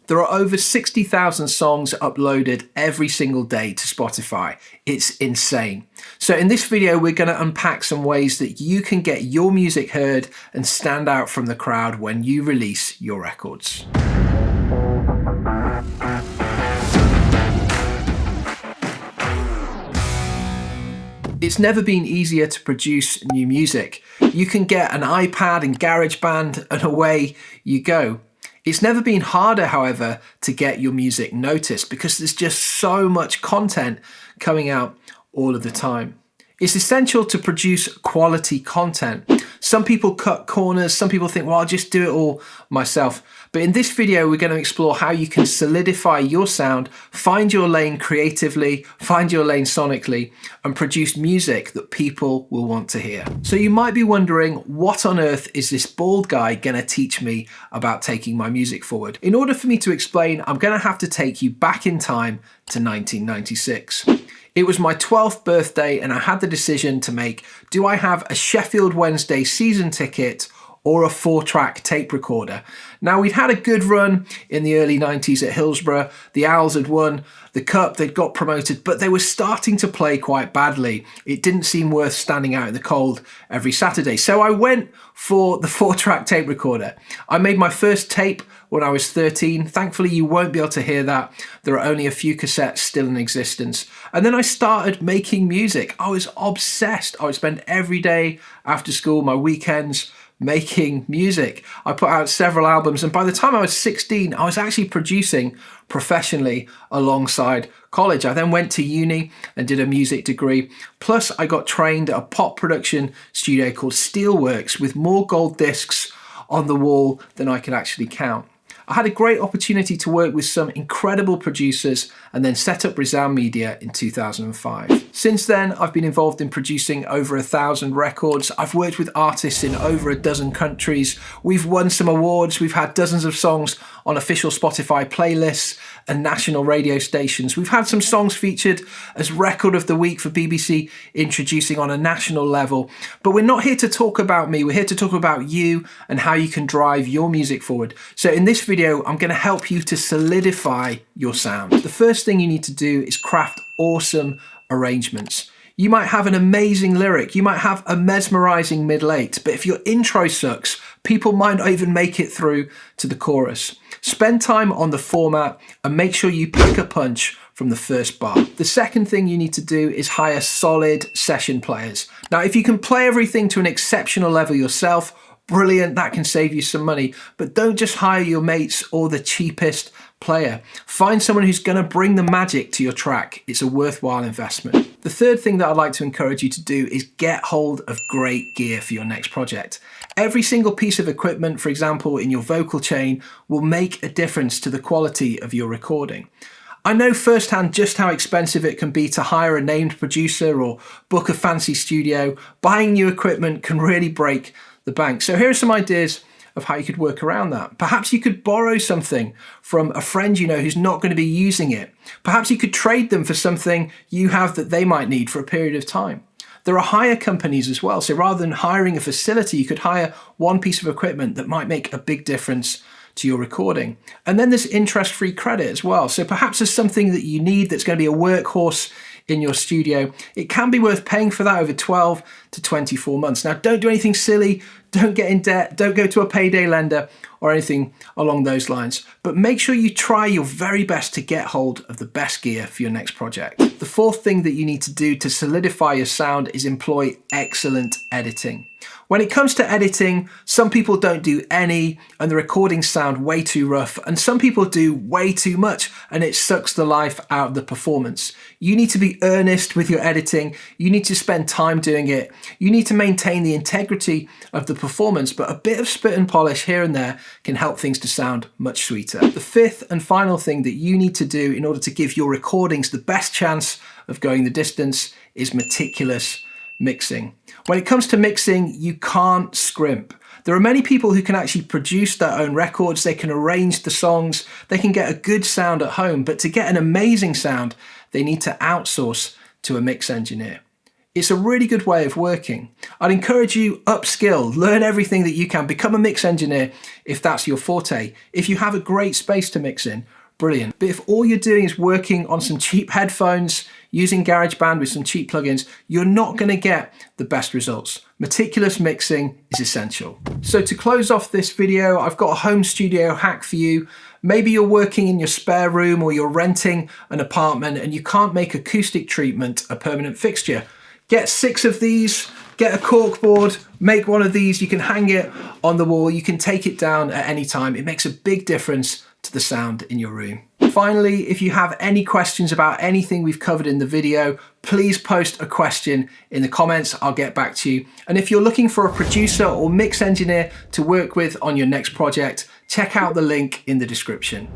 There are over 60,000 songs uploaded every single day to Spotify. It's insane. So in this video, we're going to unpack some ways that you can get your music heard and stand out from the crowd when you release your records. It's never been easier to produce new music. You can get an iPad and GarageBand and away you go. It's never been harder, however, to get your music noticed because there's just so much content coming out all of the time. It's essential to produce quality content. Some people cut corners, some people think, well, I'll just do it all myself. But in this video, we're going to explore how you can solidify your sound, find your lane creatively, find your lane sonically, and produce music that people will want to hear. So you might be wondering, what on earth is this bald guy going to teach me about taking my music forward? In order for me to explain, I'm going to have to take you back in time to 1996. It was my 12th birthday and I had the decision to make, do I have a Sheffield Wednesday season ticket or a 4-track tape recorder? Now, we'd had a good run in the early 90s at Hillsborough. The Owls had won the cup, they'd got promoted, but they were starting to play quite badly. It didn't seem worth standing out in the cold every Saturday. So I went for the 4-track tape recorder. I made my first tape when I was 13. Thankfully, you won't be able to hear that. There are only a few cassettes still in existence. And then I started making music. I was obsessed. I would spend every day after school, my weekends, making music. I put out several albums, and by the time I was 16, I was actually producing professionally alongside college. I then went to uni and did a music degree. Plus, I got trained at a pop production studio called Steelworks with more gold discs on the wall than I could actually count. I had a great opportunity to work with some incredible producers and then set up Resound Media in 2005. Since then, I've been involved in producing over 1,000 records. I've worked with artists in over a dozen countries. We've won some awards. We've had dozens of songs on official Spotify playlists and national radio stations. We've had some songs featured as Record of the Week for BBC Introducing on a national level. But we're not here to talk about me. We're here to talk about you and how you can drive your music forward. So in this video, I'm going to help you to solidify your sound. The first thing you need to do is craft awesome arrangements. You might have an amazing lyric, you might have a mesmerizing middle eight, but if your intro sucks, people might not even make it through to the chorus. Spend time on the format and make sure you pack a punch from the first bar. The second thing you need to do is hire solid session players. Now, if you can play everything to an exceptional level yourself, brilliant, that can save you some money, but don't just hire your mates or the cheapest player. Find someone who's going to bring the magic to your track. It's a worthwhile investment. The third thing that I'd like to encourage you to do is get hold of great gear for your next project. Every single piece of equipment, for example, in your vocal chain, will make a difference to the quality of your recording. I know firsthand just how expensive it can be to hire a named producer or book a fancy studio. Buying new equipment can really break the bank. So here are some ideas of how you could work around that. Perhaps you could borrow something from a friend you know who's not going to be using it. Perhaps you could trade them for something you have that they might need for a period of time. There are hire companies as well. So rather than hiring a facility, you could hire one piece of equipment that might make a big difference to your recording. And then there's interest-free credit as well. So perhaps there's something that you need that's going to be a workhorse in your studio. It can be worth paying for that over 12 to 24 months. Now, don't do anything silly. Don't get in debt. Don't go to a payday lender or anything along those lines. But make sure you try your very best to get hold of the best gear for your next project. The fourth thing that you need to do to solidify your sound is employ excellent editing. When it comes to editing, some people don't do any and the recordings sound way too rough, and some people do way too much and it sucks the life out of the performance. You need to be earnest with your editing. You need to spend time doing it. You need to maintain the integrity of the performance, but a bit of spit and polish here and there can help things to sound much sweeter. The fifth and final thing that you need to do in order to give your recordings the best chance of going the distance is meticulous mixing. When it comes to mixing, you can't scrimp. There are many people who can actually produce their own records, they can arrange the songs, they can get a good sound at home, but to get an amazing sound, they need to outsource to a mix engineer. It's a really good way of working. I'd encourage you, upskill, learn everything that you can, become a mix engineer if that's your forte. If you have a great space to mix in, brilliant. But if all you're doing is working on some cheap headphones, using GarageBand with some cheap plugins, you're not going to get the best results. Meticulous mixing is essential. So to close off this video, I've got a home studio hack for you. Maybe you're working in your spare room or you're renting an apartment and you can't make acoustic treatment a permanent fixture. Get 6 of these, get a cork board, make one of these, you can hang it on the wall, you can take it down at any time. It makes a big difference to the sound in your room. Finally, if you have any questions about anything we've covered in the video, please post a question in the comments, I'll get back to you. And if you're looking for a producer or mix engineer to work with on your next project, check out the link in the description.